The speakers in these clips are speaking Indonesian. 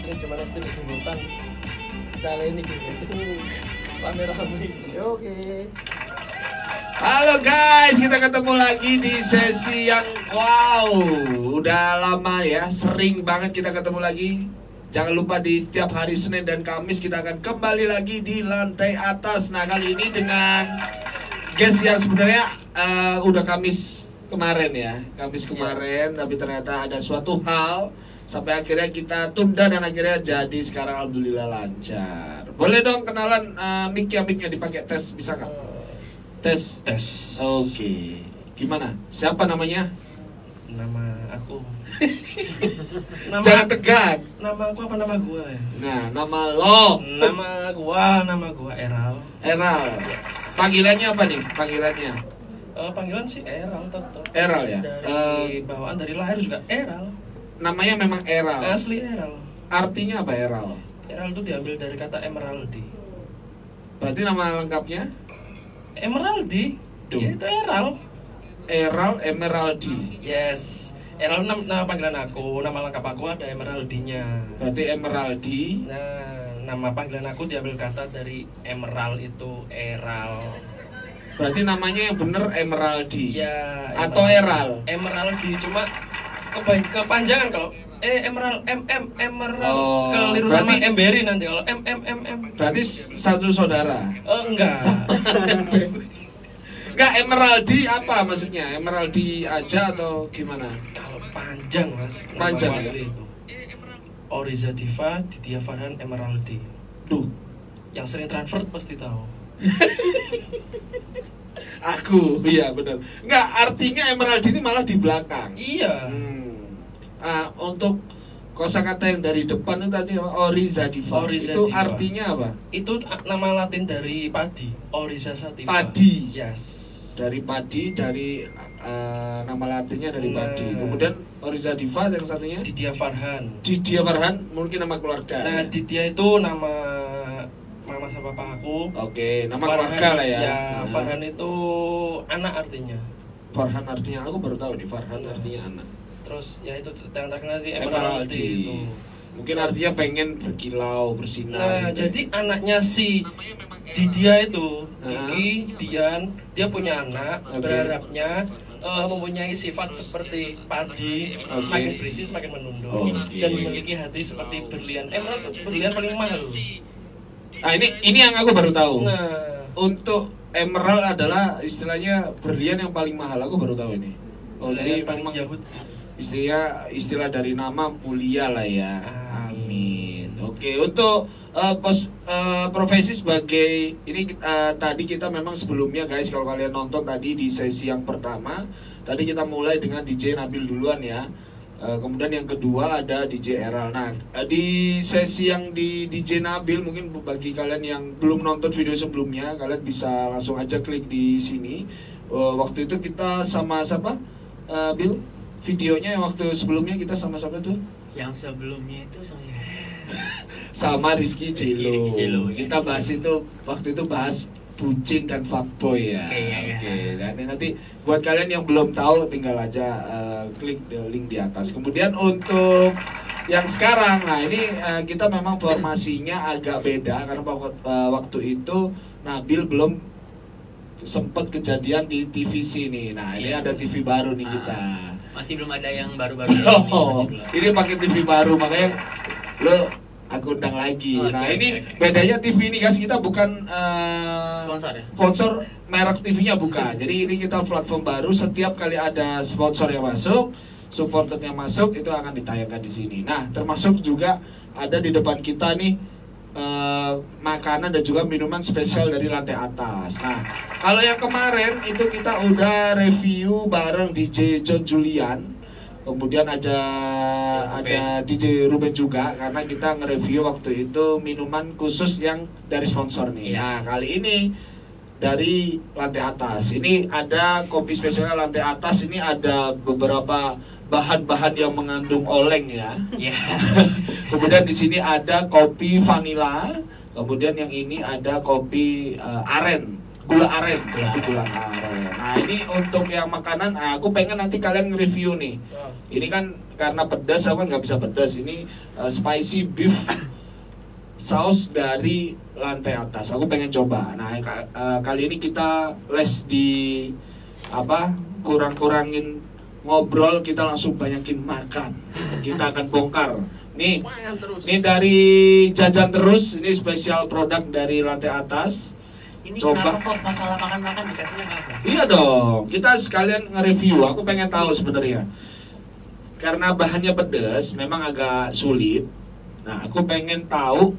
ini zaman SD di Gemutan. Kali ini rame-rame. Oke. Halo guys, kita ketemu lagi di sesi yang wow, udah lama ya, sering banget kita ketemu lagi. Jangan lupa di setiap hari Senin dan Kamis kita akan kembali lagi di lantai atas. Nah kali ini dengan guest yang sebenarnya udah Kamis kemarin ya, Kamis kemarin, tapi ternyata ada suatu hal sampai akhirnya kita tunda dan akhirnya jadi sekarang alhamdulillah lancar. Boleh dong kenalan mic-nya dipakai tes bisa nggak? Tes. Oke. Gimana? Siapa namanya? Nama aku. Jangan tegang. Nama aku apa nama gua ya? Nah, nama lo. Nama gua Eral. Eral. Yes. Panggilannya apa nih? Panggilannya? Panggilan sih Eral tetap. Eral ya. Dari bawaan dari lahir juga Eral. Namanya memang Eral. Asli Eral. Artinya apa Eral? Eral itu diambil dari kata emeraldi. Berarti nama lengkapnya? Emeraldi. Duh. Ya itu Eral. Eral Emeraldi. Yes. Eral nama panggilan aku, nama lengkap aku ada Emeraldinya. Berarti Emeraldi. Nah, nama panggilan aku diambil kata dari emerald itu Eral. Berarti namanya yang bener Emeraldi. Ya. Atau Eral. Emeraldi cuma kepanjangan kalau emerald emerald Oh, keliru sama berarti- emberi nanti kalau Berarti satu saudara. enggak. Enggak, Emeraldi apa maksudnya? Emeraldi aja atau gimana? Kalau panjang mas nama Panjang, gua asli ya? itu Oriza Diva Didia Farhan Emeraldi. Duh, Yang sering transfer pasti tahu. aku, iya benar. Enggak, artinya Emeraldi ini malah di belakang. Iya. Untuk kosakata yang dari depan itu tadi apa? Oriza Diva. Oriza Itu Diva. artinya apa? Itu nama Latin dari padi, Oriza Sativa. Padi. Yes. Dari padi, dari nama latinnya dari Nah. padi. Kemudian Oriza Diva yang satunya Didia Farhan. Didia Farhan, mungkin nama keluarga. Nah, ya? Didia itu nama mama sama papa aku. Oke, nama Farhan, keluarga lah ya. Ya, Nah. Farhan itu anak artinya. Farhan artinya, aku baru tahu nih Farhan Nah. artinya anak. Terus ya itu yang terkenal di Emeraldi. Emeraldi itu. Mungkin artinya pengen berkilau, bersinar. Nah, gitu. jadi anaknya si Didia itu, Nah. Kiki, Dian, dia punya anak, Oke. berharapnya mempunyai sifat seperti padi, Oke. semakin berisi semakin menunduk, Oke. dan memiliki hati seperti berlian. Emerald itu berlian paling mahal. Nah, ini yang aku baru tahu. Nah, Untuk emerald adalah istilahnya berlian yang paling mahal. Aku baru tahu ini. Oh, jadi paling memang Yahud. istilah dari nama mulia lah ya. Amin. Oke, untuk profesi sebagai ini tadi kita memang sebelumnya guys, kalau kalian nonton tadi di sesi yang pertama, tadi kita mulai dengan DJ Nabil duluan ya. Kemudian yang kedua ada DJ Eral. Nah, di sesi yang di DJ Nabil, mungkin bagi kalian yang belum nonton video sebelumnya, kalian bisa langsung aja klik di sini. Waktu itu kita sama siapa? Bill, videonya yang waktu sebelumnya kita sama siapa tuh? Yang sebelumnya itu Sama Rizky Jelo. Jelo, ya. Kita bahas itu waktu itu bahas bucin dan fuckboy ya. Iya. Oke. Dan nanti buat kalian yang belum tahu tinggal aja klik link di atas. Kemudian untuk yang sekarang, nah ini kita memang formasinya agak beda karena waktu itu Nabil belum sempat kejadian di TVC nih. Nah ini Iya. ada TV baru nih kita. masih belum ada yang baru-baru ini. Oh, Masih belum. ini pakai TV baru makanya lo aku undang lagi. Oke, Nah ini oke. bedanya TV ini guys, kita bukan Sponsor ya? sponsor merek TV-nya bukan. Jadi ini kita platform baru. Setiap kali ada sponsor yang masuk, supporternya masuk, itu akan ditayangkan di sini. Nah termasuk juga ada di depan kita nih makanan dan juga minuman spesial dari lantai atas. Nah, kalau yang kemarin itu kita udah review bareng DJ John Julian. Kemudian ada DJ Ruben juga karena kita nge-review waktu itu minuman khusus yang dari sponsor nih. Nah, kali ini dari lantai atas. Ini ada kopi spesialnya lantai atas. Ini ada beberapa bahan-bahan yang mengandung oleng ya. Iya. Kemudian di sini ada kopi vanila. Kemudian yang ini ada kopi aren, gula aren, kopi gula aren. Nah ini untuk yang makanan, aku pengen nanti kalian nge-review nih. Ini kan karena pedas, aku kan nggak bisa pedas. Ini spicy beef saus dari lantai atas. Aku pengen coba. Nah, kali ini kita les di apa? Kurang-kurangin ngobrol, kita langsung banyakin makan. Kita akan bongkar. Nih, ini dari Jajan Terus. Ini spesial produk dari lantai atas. Ini Coba. kenapa kok masalah makan-makan dikasihnya apa? Iya dong, kita sekalian nge-review. Aku pengen tahu sebenarnya. Karena bahannya pedas, memang agak sulit. Nah, aku pengen tahu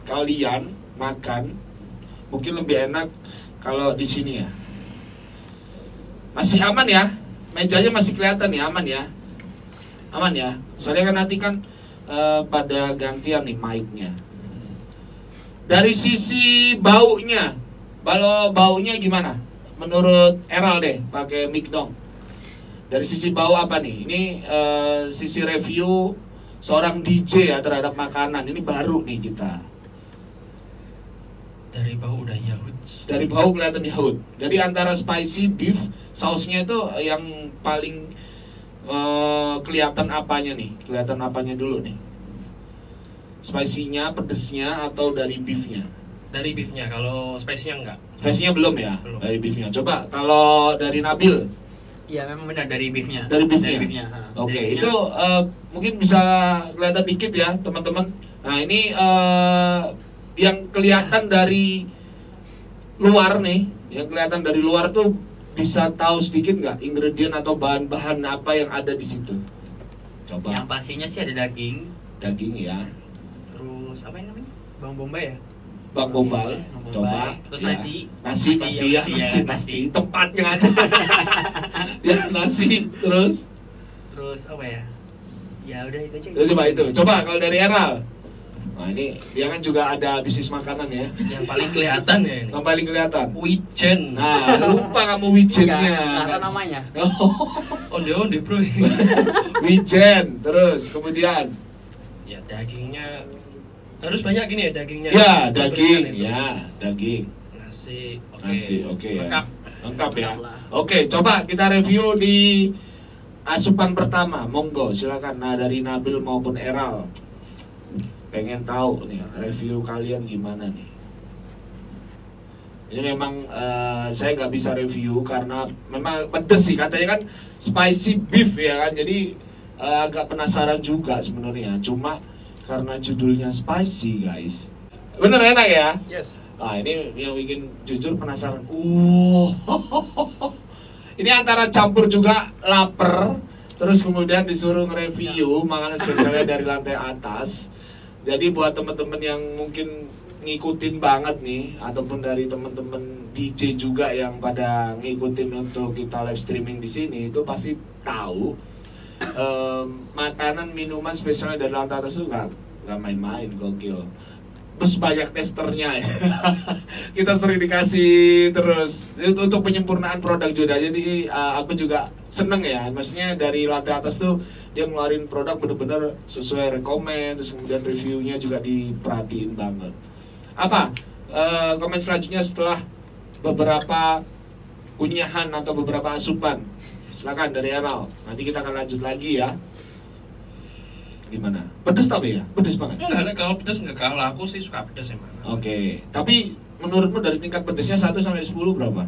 kalian makan mungkin lebih enak kalau di sini ya. Masih aman ya? Mejanya masih kelihatan ya, aman ya? Aman ya? Soalnya kan nanti kan pada gantian nih mic-nya. Dari sisi baunya, kalau baunya gimana? Menurut Eral deh, pakai mic dong. Dari sisi bau apa nih? Ini sisi review seorang DJ ya terhadap makanan. Ini baru nih kita. Dari bau udah yahut. Dari bau kelihatan yahut. Jadi antara spicy beef, sausnya itu yang paling kelihatan apanya nih? Kelihatan apanya dulu nih? Spicy-nya, pedesnya, atau dari beefnya? Dari beefnya, kalau spice-nya enggak. Spicy-nya belum ya? Belum. Dari beefnya. Coba kalau dari Nabil. Iya memang benar dari beefnya. Dari beefnya? ha. Oke, Dari beefnya. itu mungkin bisa kelihatan dikit ya teman-teman. Nah ini yang kelihatan dari luar nih, yang kelihatan dari luar tuh bisa tahu sedikit nggak ingredient atau bahan-bahan apa yang ada di situ? Coba. Yang pastinya sih ada daging, Daging ya, terus apa yang namanya? Bawang bombay ya? bang bombay. Bawang bombay. Coba. Terus Ya. nasi. Nasi pasti ya, Nasi nasi ya, pasti. nasi. Tempatnya aja. Ya nasi terus. Terus apa ya? Ya udah itu aja. Coba itu. Coba kalau dari Eral. Nah ini dia kan juga ada bisnis makanan ya. Yang paling kelihatan ya ini. Yang paling kelihatan. Wijen. Nah, lupa kamu wijennya. Nggak tahu namanya. Oh, Onde-onde bro. wijen. Terus kemudian Ya dagingnya harus banyak gini ya dagingnya. ya Diberikan daging, itu. ya daging. Nasi, oke. Nasi, oke ya. Lengkap. Lengkap ya. Lengkap lah. Oke, coba kita review di asupan pertama. Monggo, silakan. Nah, dari Nabil maupun Eral. Pengen tahu nih review kalian gimana nih. Ini memang saya nggak bisa review karena memang pedes sih katanya kan spicy beef ya kan. Jadi agak penasaran juga sebenarnya. Cuma karena judulnya spicy guys. Bener enak ya? Yes. Nah ini yang bikin jujur penasaran. Ini antara campur juga lapar, terus kemudian disuruh nge-review makanan spesialnya dari lantai atas. Jadi buat teman-teman yang mungkin ngikutin banget nih, ataupun dari teman-teman DJ juga yang pada ngikutin untuk kita live streaming di sini, itu pasti tahu makanan minuman spesialnya dari lantai atas itu nggak main-main, gokil. Terus banyak testernya ya. Kita sering dikasih terus itu untuk penyempurnaan produk juga. Jadi aku juga seneng ya. Maksudnya dari lantai atas tuh dia ngeluarin produk bener-bener sesuai rekomen. Terus kemudian reviewnya juga diperhatiin banget. Apa komen selanjutnya setelah beberapa kunyahan atau beberapa asupan? Silakan dari Eral. Nanti kita akan lanjut lagi ya. Gimana? Pedes tapi ya? Pedes banget? Enggak ada, kalau pedas enggak, kalau aku sih suka pedas emang. Oke, tapi menurutmu dari tingkat pedesnya 1 sampai 10 berapa?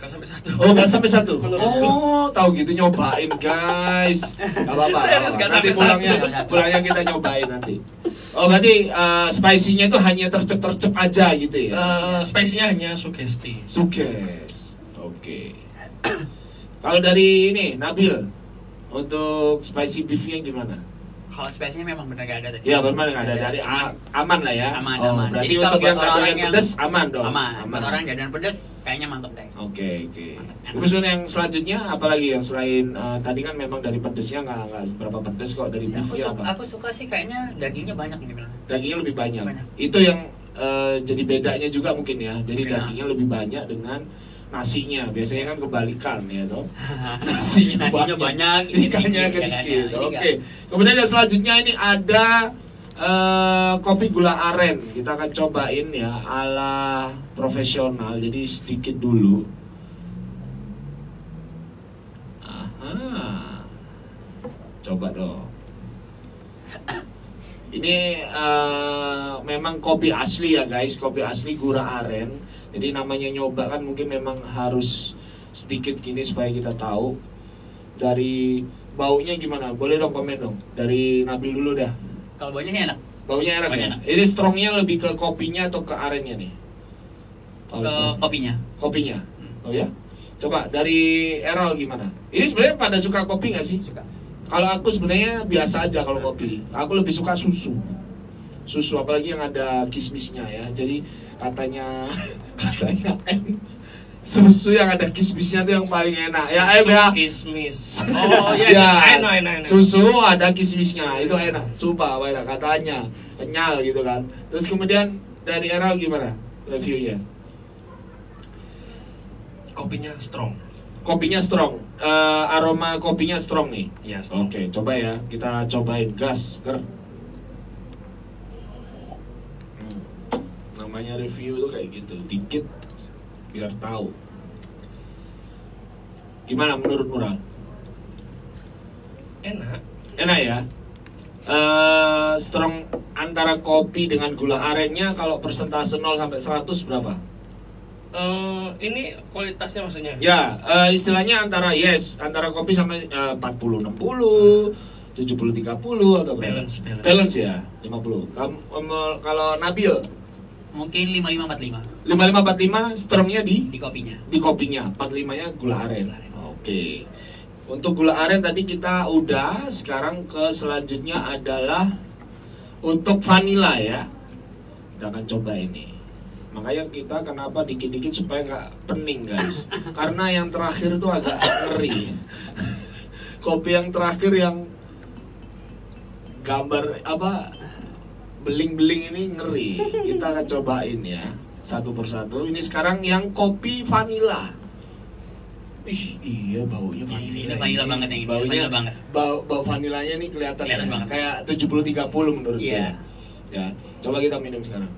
Enggak sampai 1. Oh, nggak sampai 1. Oh, tahu gitu nyobain, guys. Gak apa-apa. Serius, nggak Nanti sampai pulangnya kita nyobain nanti. Oh, berarti spicy-nya itu hanya tercep-tercep aja gitu ya? Spice-nya hanya sugesti. Suges. Oke. Kalau dari ini, Nabil, untuk spicy beef-nya gimana? Kalau spesiesnya memang benar gak ada tadi. Ya, benar nggak ada. Dari aman lah ya? Aman, Oh, aman. berarti Jadi untuk kalau yang buat nggak orang doyan yang- pedes, aman dong? Aman. Buat orang yang doyan pedes kayaknya mantep deh. Oke, oke. Enak. Terus yang selanjutnya apalagi yang selain tadi kan memang dari pedesnya nggak seberapa pedes kok dari beefnya apa? Aku suka sih kayaknya dagingnya banyak ini bilang. Dagingnya lebih banyak. Banyak. Itu yang jadi bedanya juga mungkin ya. Jadi Mungkin, dagingnya lebih banyak dengan nasinya. Biasanya kan kebalikan ya toh. Nasinya banyak, ikannya dikit, sedikit. ikannya. Oke. Kemudian yang selanjutnya ini ada kopi gula aren. Kita akan cobain ya ala profesional. Jadi sedikit dulu. Aha. Coba dong. Ini memang kopi asli ya guys, kopi asli gula aren. Jadi namanya nyoba kan mungkin memang harus sedikit gini supaya kita tahu. Dari baunya gimana? Boleh dong komen dong. Dari Nabil dulu dah. Kalau baunya sih enak. Baunya enak Baunya ya? enak. Ini strongnya lebih ke kopinya atau ke arennya nih? Kalau Ke strong. kopinya. Kopinya? Oh ya? Coba dari Errol gimana? Ini sebenarnya pada suka kopi nggak sih? Suka. Kalau aku sebenarnya biasa aja kalau kopi. Aku lebih suka susu. Susu apalagi yang ada kismisnya ya. Jadi katanya susu yang ada kismisnya itu yang paling enak. Ya, ya. Kismis. Oh iya, Ya, enak. susu ada kismisnya itu enak. Sumpah enak katanya. Kenyal gitu kan. Terus kemudian dari Errol gimana reviewnya? Kopinya strong. Kopinya strong, aroma kopinya strong nih. Iya, strong. Oke, coba ya, kita cobain gas, ger. Namanya review tuh kayak gitu, dikit biar tahu. Gimana menurut Mural? Enak. Enak ya. Strong antara kopi dengan gula arennya kalau persentase 0 sampai 100 berapa? Ini kualitasnya maksudnya. Ya, istilahnya antara kopi sama 40-60, 70-30 atau berapa? Balance. Ya, 50. Kalau Nabil Mungkin 5545 55-45 strongnya di kopinya. di kopinya, 45-nya gula aren. Oke. Untuk gula aren tadi kita udah, sekarang ke selanjutnya adalah untuk vanilla ya. Kita akan coba ini. Makanya kita kenapa dikit-dikit supaya nggak pening guys. Karena yang terakhir itu agak ngeri. Kopi yang terakhir yang gambar apa beling-beling ini ngeri. Kita akan cobain ya satu persatu. Ini sekarang yang kopi vanilla. Ih, iya baunya vanilla. Ini vanilla banget yang ini. Baunya Vanilla banget. Bau vanilanya nih kelihatan Kelihatan ya. banget. Kayak 70-30 menurut gue. Iya. Ya, coba kita minum sekarang.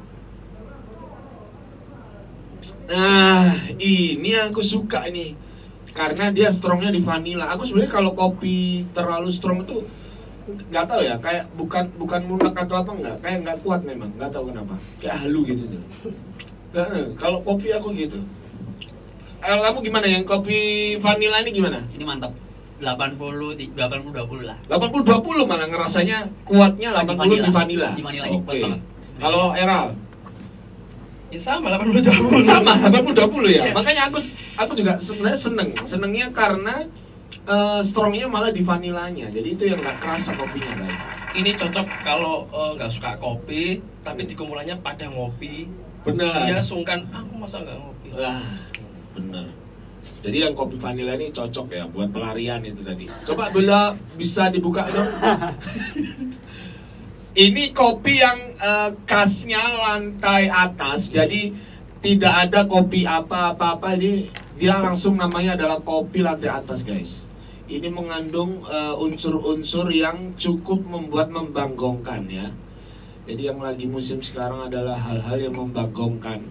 Nah, ini yang aku suka ini. Karena dia strongnya di vanilla. Aku sebenarnya kalau kopi terlalu strong itu nggak tahu ya, kayak bukan munak atau apa enggak, kayak nggak kuat memang, nggak tahu kenapa, kayak halu gitu tuh. Kalau kopi aku gitu. Kamu gimana yang kopi vanilla ini gimana? Ini mantap. 80-20 lah. 80-20 malah ngerasanya kuatnya 80 di vanilla. Di vanilla ini kuat Oke. banget. Kalau Eral Ya sama 80-20. sama 80-20 ya. Makanya aku juga sebenarnya senengnya karena strongnya malah di vanilanya. Jadi itu yang nggak kerasa kopinya guys. Ini cocok kalau nggak suka kopi tapi dikumpulannya pada ngopi. Benar. Dia sungkan, aku masa nggak ngopi. Wah, benar. Jadi yang kopi vanilla ini cocok ya buat pelarian itu tadi. Coba bila bisa dibuka dong. Ini kopi yang kasnya lantai atas, jadi tidak ada kopi apa-apa. Ini dia langsung namanya adalah kopi lantai atas guys. Ini mengandung unsur-unsur yang cukup membuat membanggongkan ya. Jadi yang lagi musim sekarang adalah hal-hal yang membanggongkan.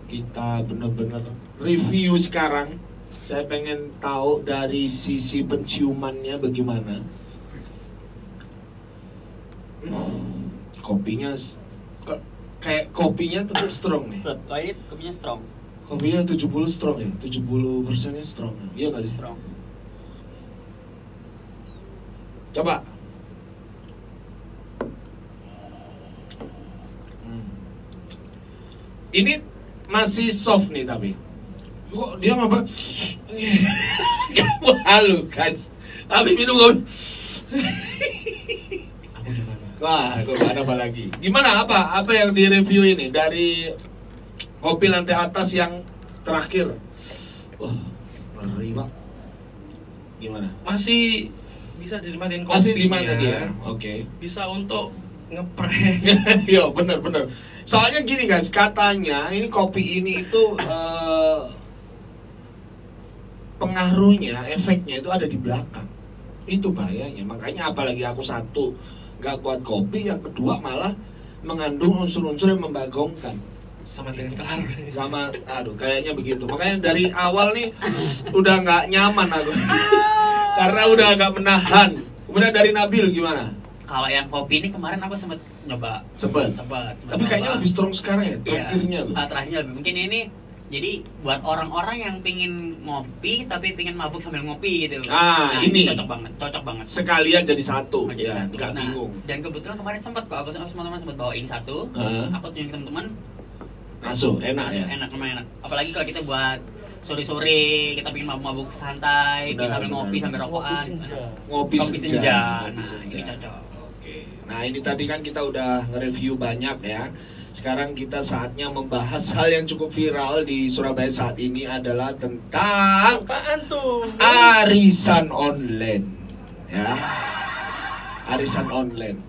Kita benar-benar review sekarang. Saya pengen tahu dari sisi penciumannya bagaimana. Kopinya kayak kopinya tetap strong nih. Kalau ini kopinya strong. Kopinya 70 strong ya, 70%-nya strong. Iya nggak sih? Strong. Coba. Ini masih soft nih tapi. Kok dia ngapa? Kamu halu guys. Tapi minum kopi. Aku gimana? Wah, kok ada apa lagi? Gimana apa yang di review ini dari kopi lantai atas yang terakhir? Wah, ngeri Pak. Gimana? Masih bisa dinikmatin kopinya. Masih di mana dia? Oke. Bisa untuk ngeprank. Iya, benar. Soalnya gini guys, katanya ini kopi ini itu pengaruhnya, efeknya itu ada di belakang. Itu bahayanya. Makanya apalagi aku satu nggak kuat kopi, yang kedua malah mengandung unsur-unsur yang membanggongkan. Sama dengan kelar. Sama, aduh kayaknya begitu. Makanya dari awal nih udah nggak nyaman aku. Karena udah agak menahan Kemudian dari Nabil gimana? Kalau yang kopi ini kemarin aku sempat nyoba. Sempet. Tapi kayaknya lebih strong sekarang ya, terakhirnya loh. Terakhirnya lebih. Mungkin ini jadi buat orang-orang yang pingin ngopi tapi pingin mabuk sambil ngopi gitu. Nah, ini cocok banget. Sekalian jadi satu, Jadi ya, satu. nggak Nah, bingung. dan kebetulan kemarin sempat kok aku sama teman-teman sempat bawain satu. Aku tunjukin teman-teman. Masuk, enak ya. Enak, lumayan enak. Apalagi kalau kita buat sore-sore, kita pingin mabuk santai, kita sambil ngopi sambil rokokan. Ngopi senja. Nah, ini cocok. Oke. Nah, ini tadi kan kita udah nge-review banyak ya. Sekarang kita saatnya membahas hal yang cukup viral di Surabaya saat ini adalah tentang Apaan tuh? arisan online. Ya. Arisan online.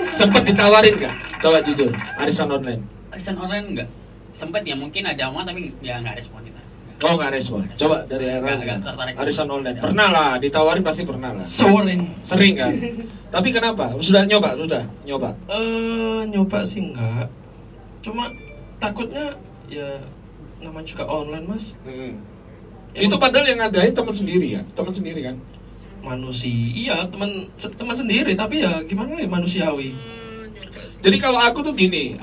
Sempet ditawarin nggak? Coba jujur, arisan online. Arisan online enggak? Sempat ya mungkin ada omongan tapi ya nggak respon kita. Oh, nggak respon. Coba dari era Nggak tertarik. arisan online. Pernah lah, ditawarin pasti pernah lah. Sering Kan? Tapi kenapa? Sudah nyoba? nyoba sih enggak. Cuma takutnya ya namanya juga online, Mas. Itu padahal yang ngadain teman sendiri ya, teman sendiri kan? Iya, teman sendiri, tapi ya gimana ya, manusiawi. Jadi kalau aku tuh gini,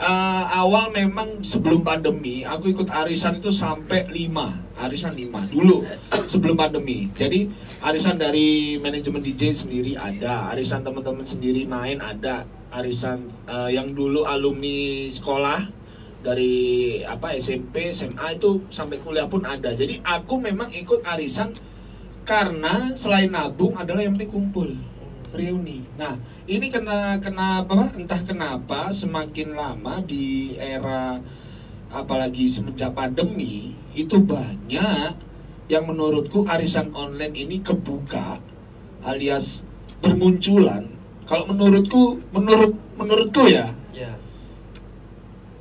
awal memang sebelum pandemi, aku ikut arisan itu sampai 5 arisan 5 dulu sebelum pandemi. Jadi arisan dari manajemen DJ sendiri ada, arisan teman-teman sendiri main ada, arisan yang dulu alumni sekolah dari SMP, SMA itu sampai kuliah pun ada. Jadi aku memang ikut arisan karena selain nabung adalah yang penting kumpul, reuni. Nah, ini entah kenapa semakin lama di era apalagi semenjak pandemi itu banyak yang menurutku arisan online ini kebuka alias bermunculan. Kalau menurutku ya,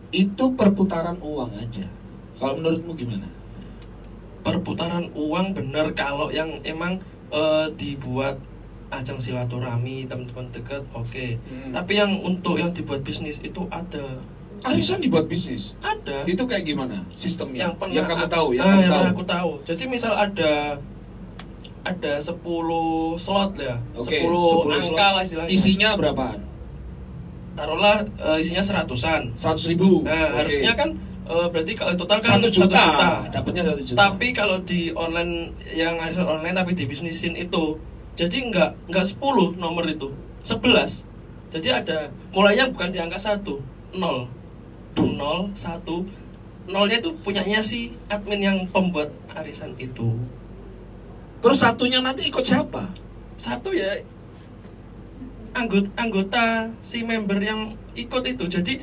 itu perputaran uang aja. Kalau menurutmu gimana? Perputaran uang bener kalau yang emang dibuat ajang silaturahmi teman-teman dekat, oke. Tapi yang untuk yang dibuat bisnis itu ada. Arisan dibuat bisnis? Ada. Itu kayak gimana sistemnya? Yang kamu tahu, yang aku tahu. Jadi misal ada 10 slot ya. 10 angka lah istilahnya. Isinya berapaan? Taruhlah isinya 100-an. 100.000. Nah, harusnya kan berarti kalau total kan 1 juta. Dapatnya 1 juta. Tapi kalau di online yang arisan online tapi di bisnisin itu, jadi nggak 10 nomor itu, 11. Jadi ada mulainya bukan di angka 1, 0, 1. Nolnya itu punyanya si admin yang pembuat arisan itu. Terus satunya nanti ikut siapa? Satu ya anggota si member yang ikut itu. Jadi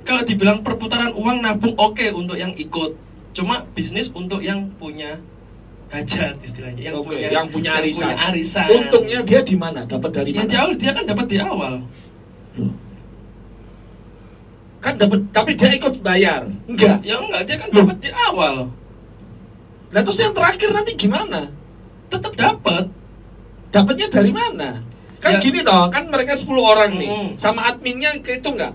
kalau dibilang perputaran uang nabung oke untuk yang ikut. Cuma bisnis untuk yang punya hajat istilahnya, yang punya arisan. Untungnya dia di mana? Dapat dari mana? Ya dia kan dapat di awal. Loh. Kan dapat, tapi dia ikut bayar. Enggak. Ya enggak, dia kan dapat di awal. Nah, terus yang terakhir nanti gimana? Tetap dapat. Dapatnya dari mana? Kan Ya. gini toh, kan mereka 10 orang nih. Sama adminnya kehitung enggak?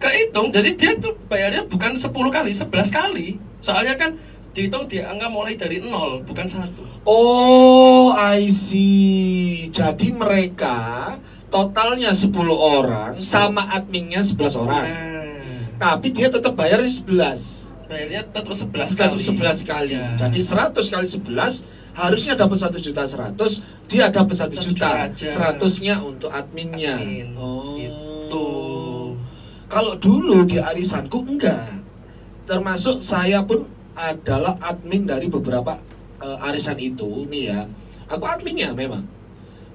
Kehitung, jadi dia tuh bayarnya bukan 10 kali, 11 kali. Soalnya kan dihitung di angka mulai dari 0, bukan 1. Oh, I see. Jadi mereka totalnya 10 orang sama adminnya 11 orang. Tapi dia tetap bayar 11. Bayarnya tetap 11 Tetap kali. 11 kali. Ya. Jadi 100 kali 11 harusnya dapat 1.100.000, dia dapat 1 juta. aja. 100-nya untuk adminnya. Admin. Oh. Itu. Kalau dulu di arisanku enggak. Termasuk saya pun adalah admin dari beberapa arisan itu nih ya. Aku adminnya memang.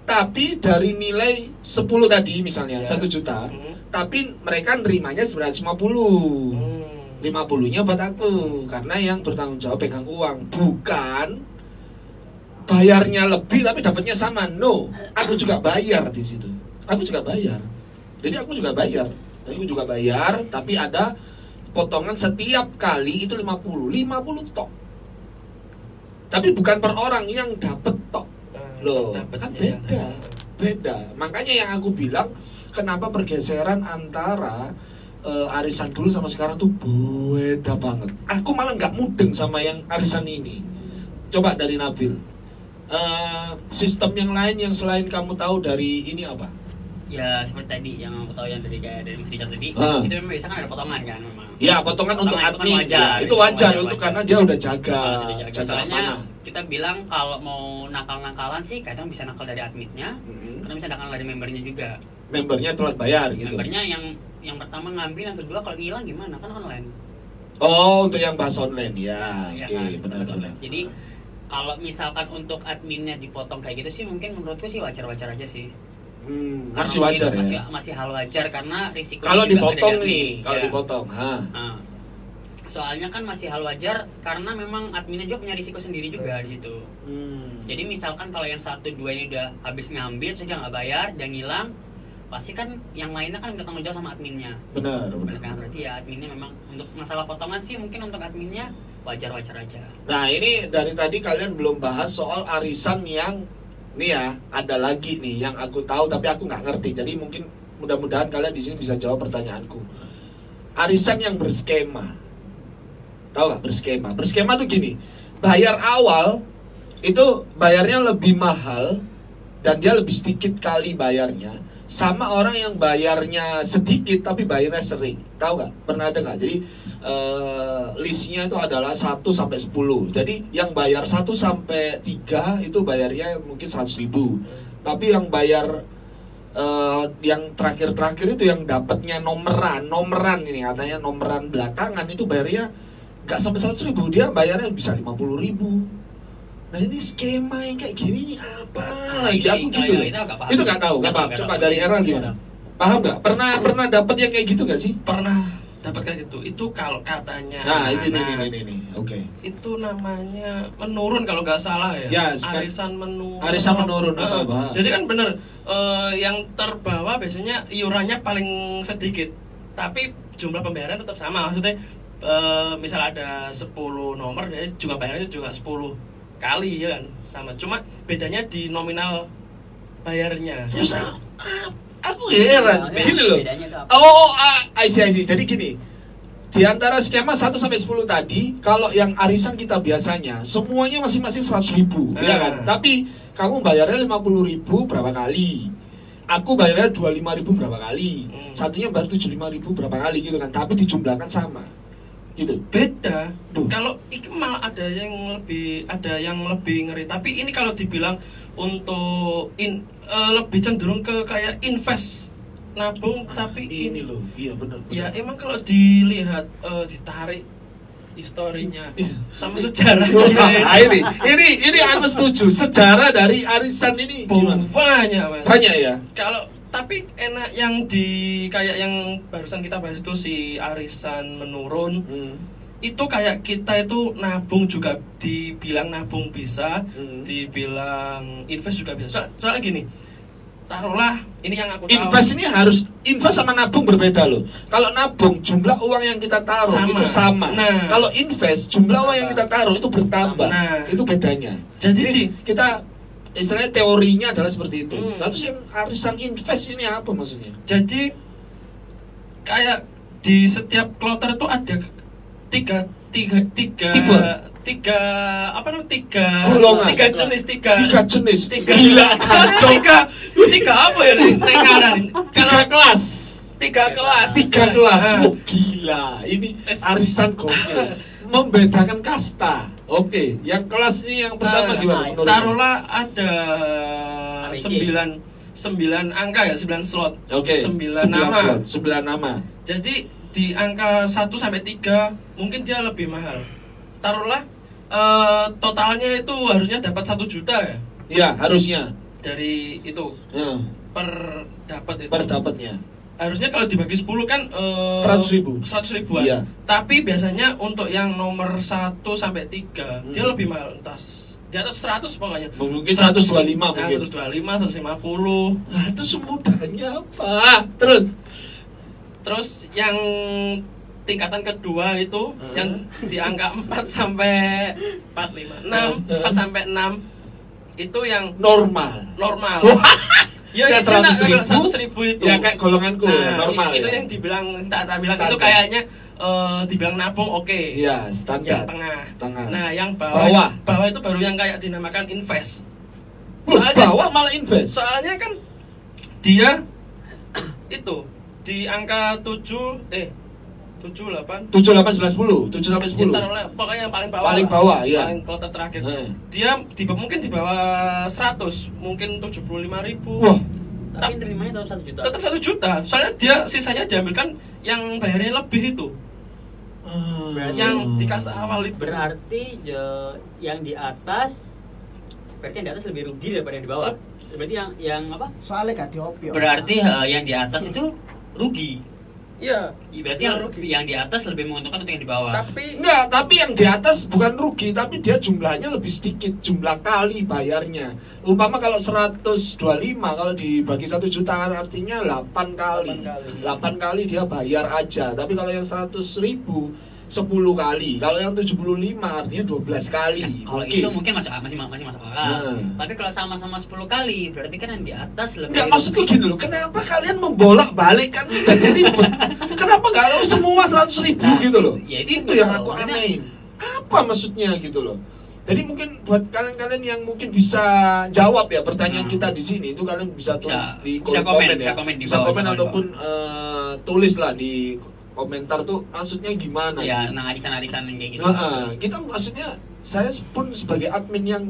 Tapi dari nilai 10 tadi misalnya 1 juta, tapi mereka nerimanya 950. 50-nya buat aku karena yang bertanggung jawab pegang uang, bukan bayarnya lebih tapi dapatnya sama. No, aku juga bayar di situ. Aku juga bayar. Jadi aku juga bayar. Tapi ada potongan setiap kali itu 50 tok. Tapi bukan per orang yang dapat tok. Loh, kan beda. Makanya yang aku bilang kenapa pergeseran antara arisan dulu sama sekarang tuh beda banget. Aku malah nggak mudeng sama yang arisan ini. Coba dari Nabil. Sistem yang lain yang selain kamu tahu dari ini apa? Ya seperti tadi yang aku tahu yang dari kayak dari Mas Richard tadi, itu memang biasa kan ada potongan kan memang. Ya, potongan untuk itu kan admin. wajar. Itu wajar untuk karena dia udah jaga. Kalau sudah soalnya mana. kita bilang kalau mau nakal-nakalan sih kadang bisa nakal dari adminnya, kadang bisa nakal dari membernya juga. Membernya telat bayar gitu. Membernya yang pertama ngambil, yang kedua kalau ngilang gimana kan online. Oh, untuk yang bahas online ya. Ya Oke, kan? benar-benar. Jadi kalau misalkan untuk adminnya dipotong kayak gitu sih mungkin menurutku sih wajar-wajar aja sih. Masih Karena wajar mungkin ya. masih hal wajar karena risiko Kalau juga dipotong ada di nih, admin. kalau Ya. dipotong, Nah, soalnya kan masih hal wajar karena memang adminnya juga punya risiko sendiri juga di situ. Jadi misalkan kalau yang 1, 2 ini udah habis ngambil sudah nggak bayar dan ngilang, pasti kan yang lainnya kan minta tanggung jawab sama adminnya. Benar. Kan berarti ya adminnya memang untuk masalah potongan sih mungkin untuk adminnya wajar-wajar aja. Nah, ini dari tadi kalian belum bahas soal arisan yang nih ya, ada lagi nih yang aku tahu tapi aku nggak ngerti. Jadi mungkin mudah-mudahan kalian di sini bisa jawab pertanyaanku. Arisan yang berskema. Tahu nggak berskema? Berskema tuh gini, bayar awal itu bayarnya lebih mahal dan dia lebih sedikit kali bayarnya sama orang yang bayarnya sedikit tapi bayarnya sering. Tahu nggak? Pernah ada nggak? Jadi listnya itu adalah 1 sampai 10. Jadi yang bayar 1 sampai 3 itu bayarnya mungkin 100.000. Tapi yang bayar yang terakhir-terakhir itu yang dapatnya nomeran ini katanya nomeran belakangan itu bayarnya nggak sampai 100.000, dia bayarnya bisa 50.000. Nah ini skema yang kayak gini nih apa lagi? Aku gitu loh. Itu nggak tahu, nggak paham. Coba dari Errol gimana? Paham nggak? Pernah dapat yang kayak gitu nggak sih? Pernah dapat kayak gitu. Itu kalau katanya. Nah ini. Oke. Itu namanya menurun kalau nggak salah ya. Ya, arisan menurun. Arisan menurun. Jadi kan bener yang terbawa biasanya iurannya paling sedikit, tapi jumlah pembayaran tetap sama. Maksudnya misal ada 10 nomor, ya juga bayarnya juga 10 kali ya kan, sama. Cuma bedanya di nominal bayarnya. Terus aku heran, Ya, gini loh. bedanya itu apa? I see. Jadi gini, di antara skema 1 sampai 10 tadi, kalau yang arisan kita biasanya semuanya masing-masing 100.000, ya kan? Tapi kamu bayarnya 50.000 berapa kali? Aku bayarnya 25.000 berapa kali? Satunya baru 75.000 berapa kali gitu kan? Tapi dijumlahkan sama. Gitu. Beda. Kalau iki malah ada yang lebih ngeri. Tapi ini kalau dibilang untuk lebih cenderung ke kayak invest nabung, tapi ini loh. Iya benar. Ya emang kalau dilihat ditarik historinya sama sejarahnya ini aku setuju. Sejarah dari arisan ini banyak, Mas. Banyak ya. Kalau tapi enak yang kayak yang barusan kita bahas itu si arisan menurun. Itu kayak kita itu nabung juga dibilang nabung bisa, dibilang invest juga bisa. Soalnya gini, taruhlah ini yang aku tahu. Invest ini harus invest sama nabung berbeda loh. Kalau nabung jumlah uang yang kita taruh itu sama. Nah, kalau invest jumlah uang yang kita taruh itu bertambah. Nah, itu bedanya. Jadi kita istilahnya teorinya adalah seperti itu. Lalu yang arisan invest ini apa maksudnya? Jadi kayak di setiap kloter itu ada tiga golongan. Tiga jenis. Gila, tiga apa ya? Tiga kelas. Tiga kelas. Oh, gila. Ini arisan gokil. Membedakan kasta. Oke, yang kelas ini yang pertama gimana? Taruhlah ada 9 angka ya, 9 slot. Oke. 9 nama. 9 nama. Jadi di angka 1 sampai 3 mungkin dia lebih mahal. Taruhlah totalnya itu harusnya dapat 1 juta ya. Iya, harusnya. Dari itu. Ya. Per dapat itu. Per dapatnya. Harusnya kalau dibagi 10 kan 100.000. 100.000-an. Iya. Tapi biasanya untuk yang nomor 1 sampai 3 dia lebih mahal, entah di atas 100 pokoknya. Mungkin 125 mungkin. 125, 150. Nah, itu semudahnya apa? Terus yang tingkatan kedua itu yang di angka 4 sampai 4, 5, 6, 4 sampai 6 itu yang normal. Ya, ya 100.000 itu. Ya kayak golonganku normal. Itu ya. yang dibilang tak bilang itu kayaknya dibilang nabung oke. Iya, standar. Yang tengah. Tengah. Nah, yang bawah itu baru yang kayak dinamakan invest. Bawah malah invest. Soalnya kan dia itu di angka 7 8 7 8 9 10, 7 sampai 10. pokoknya yang paling bawah. Paling bawah, iya. Paling kloter terakhir. Heeh. Dia mungkin di bawah 100, mungkin 75.000. Wah, Tapi nerimanya tetap 1 juta. Tetap 1 juta. Soalnya dia sisanya diambilkan yang bayarnya lebih itu. Yang dikasih awal itu. Berarti yang di atas berarti yang di atas lebih rugi daripada yang di bawah. Berarti yang apa? Soalnya gak diopio. Berarti yang di atas itu rugi. Iya. Berarti yang di atas lebih menguntungkan untuk yang di bawah. tapi yang di atas bukan rugi, tapi dia jumlahnya lebih sedikit, jumlah kali bayarnya. Umpama kalau 125, kalau dibagi 1 juta artinya 8 kali. 8 kali dia bayar aja. Tapi kalau yang 100.000 10 kali. Kalau yang 75 artinya 12 kali. Kalau itu mungkin masih masuk akal. Tapi kalau sama-sama 10 kali, berarti kan yang di atas lebih. Enggak, maksudku gini loh, kenapa kalian membolak-balik kan jadi ribet? Kenapa enggak semua 100.000 gitu loh? Ya, itu yang aku anehin. Apa maksudnya gitu loh? Jadi mungkin buat kalian-kalian yang mungkin bisa jawab ya pertanyaan kita di sini, itu kalian bisa tulis di kolom komen ya. Bisa komen ataupun tulis lah di komentar tuh maksudnya gimana sih? Ya, arisan-arisan yang kayak gitu. Kita maksudnya saya pun sebagai admin yang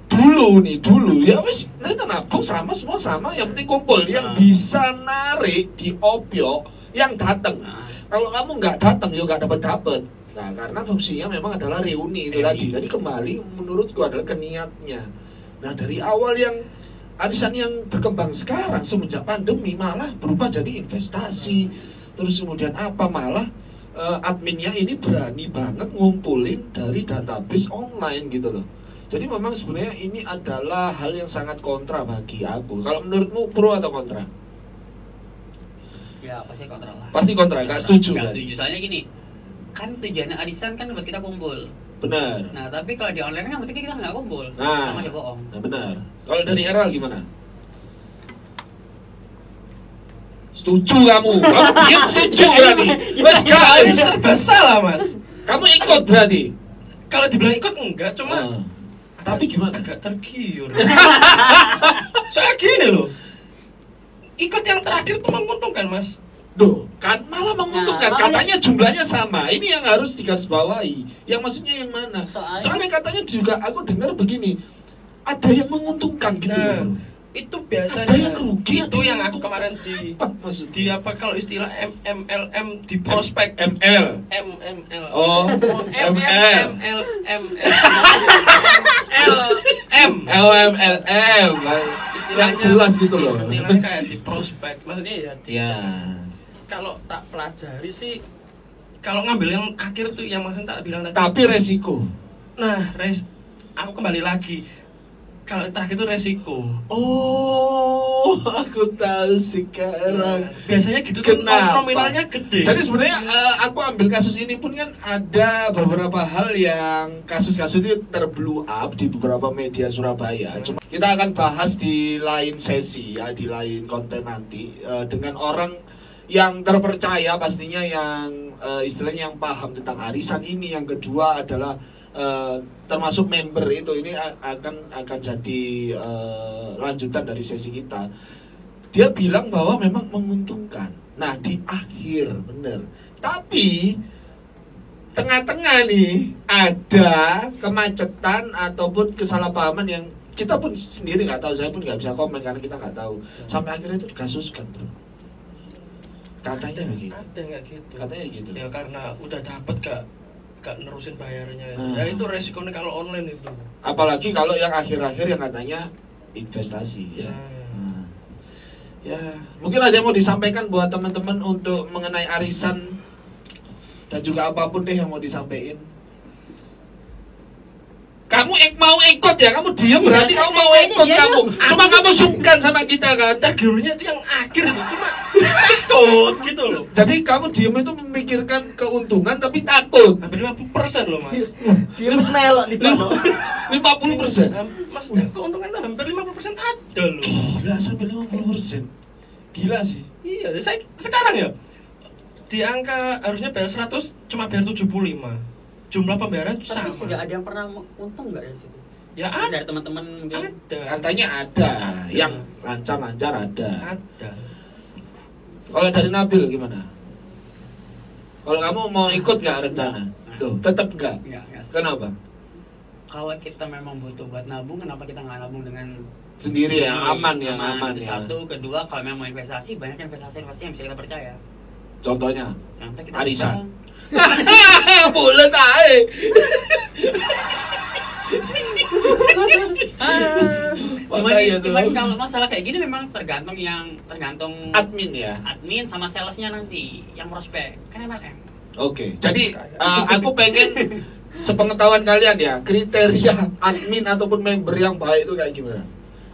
dulu ya wes nanti nabung semua sama, yang penting kumpul. Yang bisa narik di opio yang datang. Kalau kamu nggak datang ya nggak dapat. Nah, karena fungsinya memang adalah reuni itu tadi. Jadi kembali menurutku adalah ke niatnya. Nah, dari awal yang arisan yang berkembang sekarang semenjak pandemi malah berubah jadi investasi. Terus kemudian apa, malah adminnya ini berani banget ngumpulin dari database online gitu loh. Jadi memang sebenarnya ini adalah hal yang sangat kontra bagi aku. Kalau menurutmu pro atau kontra? Ya pasti kontra lah. Pasti kontra, nggak setuju. Nggak setuju. Soalnya gini, kan tujuannya arisan kan buat kita kumpul. Benar. Nah tapi kalau di online kan berarti kita nggak kumpul, Nah, sama aja bohong. Nah, benar. Kalau dari Eral gimana? Setuju kamu diam setuju berarti. Mas Soalnya serba salah, Mas. Kamu ikut berarti? Kalau dibilang ikut enggak, cuma tapi gimana? Agak tergiur. Soalnya gini loh, ikut yang terakhir tuh menguntungkan, Mas. Duh, kan malah menguntungkan. Nah, Katanya jumlahnya sama. Ini yang harus digarisbawahi. Yang maksudnya yang mana? Soalnya katanya juga aku dengar begini, ada yang menguntungkan gitu. Nah, itu biasanya ada yang rugi, itu yang aku kemarin di apa kalau istilah MLM di prospek ML. Oh, MLM istilahnya jelas gitu loh. Istilahnya kayak di prospek, maksudnya ya. Kalau tak pelajari sih, kalau ngambil yang akhir tuh yang maksudnya tak bilang tadi. Tapi resiko. Nah, aku kembali lagi. Kalau terakhir itu resiko. Oh, aku tahu sekarang. Biasanya gitu kan nominalnya gede. Jadi sebenarnya aku ambil kasus ini pun kan ada beberapa hal yang kasus-kasus itu terblow up di beberapa media Surabaya. Cuma kita akan bahas di lain sesi ya, di lain konten nanti dengan orang yang terpercaya pastinya, yang istilahnya yang paham tentang arisan ini. Yang kedua adalah termasuk member itu. Ini akan jadi lanjutan dari sesi kita. Dia bilang bahwa memang menguntungkan. Nah di akhir bener, tapi tengah-tengah nih ada kemacetan ataupun kesalahpahaman yang kita pun sendiri nggak tahu. Saya pun nggak bisa komen karena kita nggak tahu. Sampai akhirnya itu dikasuskan, bro. Katanya begitu. Ada nggak gitu? Katanya gitu. Ya karena udah dapet gak nerusin bayarnya. Ya itu resikonya kalau online itu. Apalagi kalau yang akhir-akhir yang katanya investasi ya. Ya, mungkin ada yang mau disampaikan buat teman-teman untuk mengenai arisan dan juga apapun deh yang mau disampaikan. Kamu mau ikut ya, kamu diam berarti kamu mau ikut kamu. Cuma kamu sungkan sama kita kan. Tergiurnya itu yang akhir itu cuma ikut gitu loh. Jadi kamu diam itu memikirkan keuntungan tapi takut. Hampir 50% loh, Mas. Diam melok di pondok. 50%. Mas, keuntungan hampir 50% ada loh. Gila, sampai 50%. Gila sih. Iya, saya sekarang ya di angka harusnya bayar 100 cuma bayar 75. Jumlah pembayaran tapi sama. Tapi tidak ada yang pernah untung nggak dari situ? Ya ada. Dari teman-teman mungkin. Ada. Katanya ada, yang lancar-lancar ada. Ada. Kalau dari Nabil gimana? Kalau kamu mau ikut nggak rencana? Tuh, tetap nggak. Enggak. Kenapa? Kalau kita memang butuh buat nabung, kenapa kita nggak nabung dengan Sendiri yang aman Itu ya. satu, kedua kalau memang mau investasi, banyak investasi yang bisa kita percaya. Contohnya, Yang penting kita arisan. utang. Bulet aja. Cuman kalau masalah kayak gini memang tergantung admin ya. admin sama salesnya nanti yang prospek kan MLM. Oke, jadi aku pengen sepengetahuan kalian ya, kriteria admin ataupun member yang baik itu kayak gimana?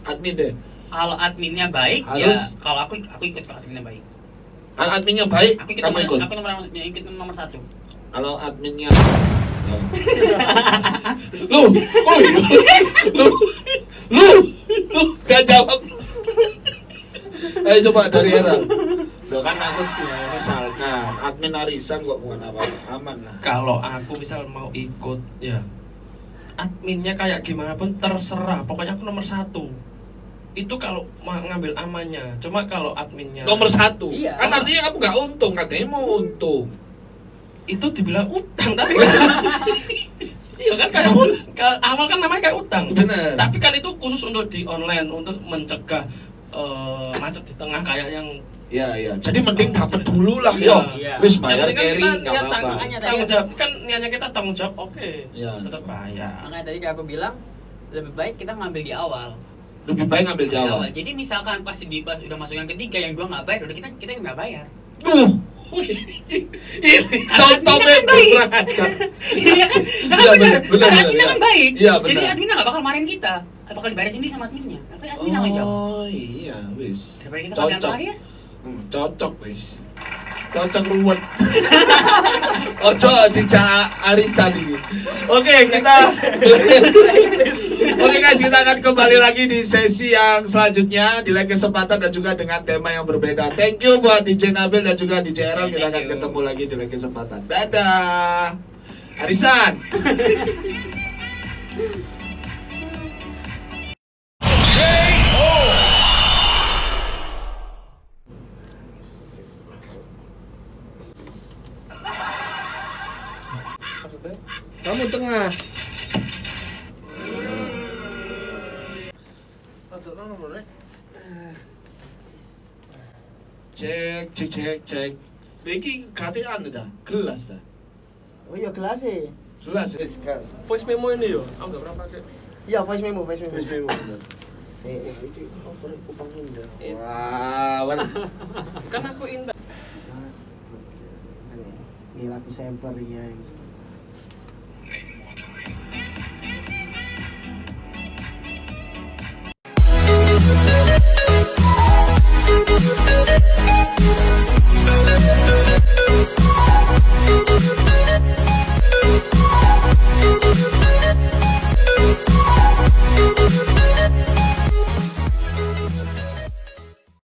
Admin deh. Kalau adminnya baik Harus. ya kalau aku ikut kalau adminnya baik. Kalau adminnya baik, Aku ikut kamu ikut. aku nomor 1. Kalau adminnya lu gak jawab. Ayo coba dari Era. Loh kan aku misalkan admin arisan kok bukan apa-apa, aman lah. Kalau aku misal mau ikut ya adminnya kayak gimana pun terserah, pokoknya aku nomor 1. Itu kalau mau ngambil amannya. Cuma kalau adminnya Nomor 1. Iya. Kan artinya kamu gak untung, katanya mau untung. itu dibilang utang tapi iya kan kayak awal kan namanya kayak utang. Bener. Tapi kan itu khusus untuk di online untuk mencegah macet di tengah kayak yang Iya. Jadi mending dapat dulu lah Iya. yo. Iya. Wis yang bayar penting kan carry kita enggak niat apa-apa. tanggung jawab kan niatnya kita tanggung jawab oke. Iya. Tetap bayar. Makanya tadi kayak aku bilang lebih baik kita ngambil di awal. Lebih baik ngambil Di jawab. awal. Jadi misalkan pas udah masuk yang ketiga yang 2 nggak bayar, udah kita nggak bayar. Ini contoh member kurang ajar. Iya kan? Iya, bener, Karena adminnya iya. kan baik. Iya, Jadi bener. adminnya nggak bakal marahin kita. Bakal dibayar sendiri sama adminnya. Nanti admin nggak jawab. Oh iya, wis. Daripada kita ngambil yang Cocok. terakhir. Cocok wis. Cocok ruwet. Ojo dijak arisan ini. Oke, kita Oke guys, kita akan kembali lagi di sesi yang selanjutnya di lain kesempatan dan juga dengan tema yang berbeda. Thank you buat DJ Nabil dan juga DJ Errol. Kita akan Thank you. ketemu lagi di lain kesempatan. Dadah. Arisan. Maksudnya? Kamu tengah. Cek. Iki katian dah, gelas dah. Oh iya gelas sih. Gelas wis gas. Voice memo ini yo. Aku enggak pernah pakai. Iya voice memo. Wis memo. Iki apa kupang indah. Wah, Kan aku indah. Ini lagu sampler ya.